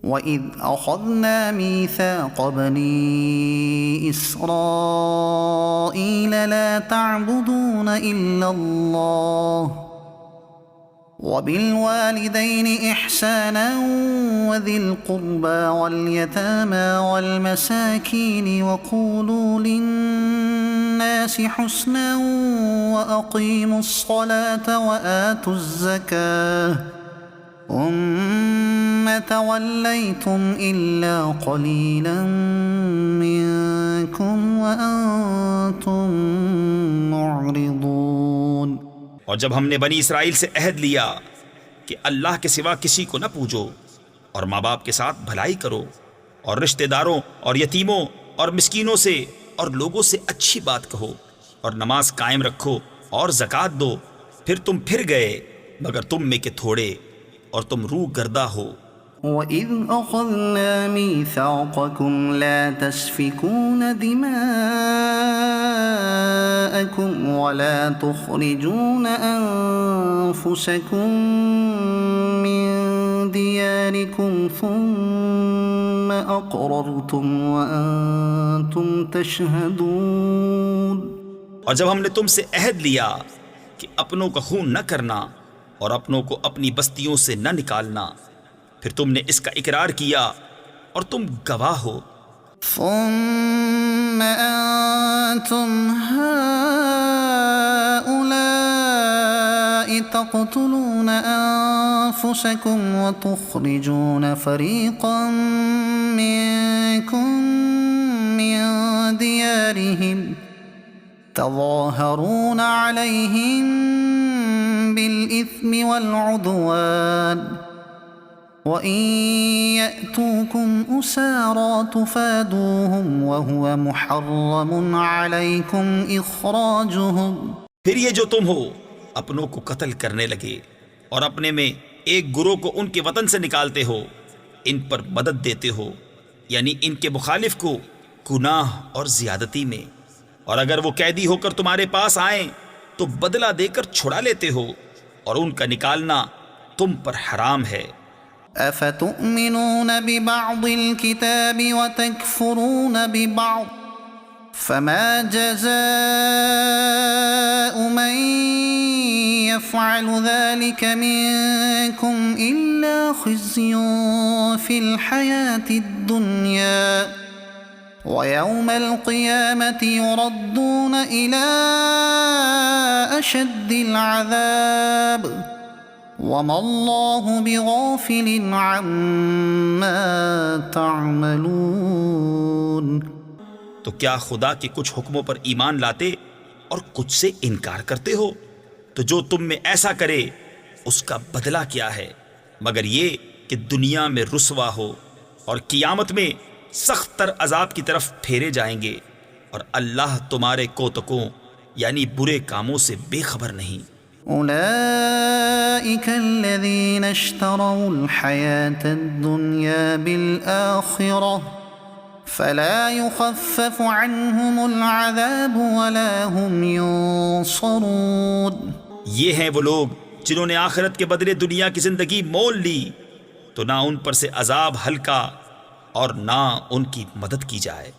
وَإِذْ أَخَذْنَا مِيثَاقَ بَنِي إِسْرَائِيلَ لَا تَعْبُدُونَ إِلَّا اللَّهَ وَبِالْوَالِدَيْنِ إِحْسَانًا وَذِي الْقُرْبَى وَالْيَتَامَى وَالْمَسَاكِينِ وَقُولُوا لِلنَّاسِ حُسْنًا وَأَقِيمُوا الصَّلَاةَ وَآتُوا الزَّكَاةَ ثُمَّ تَوَلَّيْتُمْ إِلَّا قَلِيلًا مِّنكُمْ وَأَنتُم مُّعْرِضُونَ۔ اور جب ہم نے بنی اسرائیل سے عہد لیا کہ اللہ کے سوا کسی کو نہ پوجو اور ماں باپ کے ساتھ بھلائی کرو اور رشتہ داروں اور یتیموں اور مسکینوں سے اور لوگوں سے اچھی بات کہو اور نماز قائم رکھو اور زکوٰۃ دو، پھر تم پھر گئے مگر تم میں کے تھوڑے اور تم روح گردہ ہو۔ وَإِذْ أَخَذْنَا مِيثَاقَكُمْ لَا تَسْفِكُونَ دِمَاءَكُمْ وَلَا تُخْرِجُونَ أَنفُسَكُم مِّن دِيَارِكُمْ ثُمَّ أَقْرَرْتُمْ وَأَنتُمْ تَشْهَدُونَ۔ اور جب ہم نے تم سے عہد لیا کہ اپنوں کا خون نہ کرنا اور اپنوں کو اپنی بستیوں سے نہ نکالنا، پھر تم نے اس کا اقرار کیا اور تم گواہ ہو۔ ثم أنتم هؤلاء تقتلون أنفسكم وتخرجون فريقا منكم من ديارهم تظاهرون عليهم بالإثم والعدوان وَإِن يَأْتُوكُمْ أُسَارَىٰ تُفَادُوهُمْ وَهُوَ مُحَرَّمٌ عَلَيْكُمْ إِخْرَاجُهُمْ۔ پھر یہ جو تم ہو اپنوں کو قتل کرنے لگے اور اپنے میں ایک گروہ کو ان کے وطن سے نکالتے ہو، ان پر مدد دیتے ہو یعنی ان کے مخالف کو گناہ اور زیادتی میں، اور اگر وہ قیدی ہو کر تمہارے پاس آئیں تو بدلہ دے کر چھڑا لیتے ہو اور ان کا نکالنا تم پر حرام ہے۔ أفتؤمنون ببعض الكتاب وتكفرون ببعض فما جزاء من يفعل ذلك منكم إلا خزي في الحياة الدنيا ويوم القيامة يردون إلى أشد العذاب وَمَا اللَّهُ بِغَافِلٍ عَمَّا تَعْمَلُونَ۔ تو کیا خدا کے کچھ حکموں پر ایمان لاتے اور کچھ سے انکار کرتے ہو؟ تو جو تم میں ایسا کرے اس کا بدلہ کیا ہے مگر یہ کہ دنیا میں رسوا ہو اور قیامت میں سخت تر عذاب کی طرف پھیرے جائیں گے، اور اللہ تمہارے کوتکوں یعنی برے کاموں سے بے خبر نہیں۔ أولئك الذين اشتروا الحياة الدنيا بالآخرة فلا يخفف عنهم العذاب ولا هم ينصرون۔ یہ ہیں وہ لوگ جنہوں نے آخرت کے بدلے دنیا کی زندگی مول لی، تو نہ ان پر سے عذاب ہلکا اور نہ ان کی مدد کی جائے۔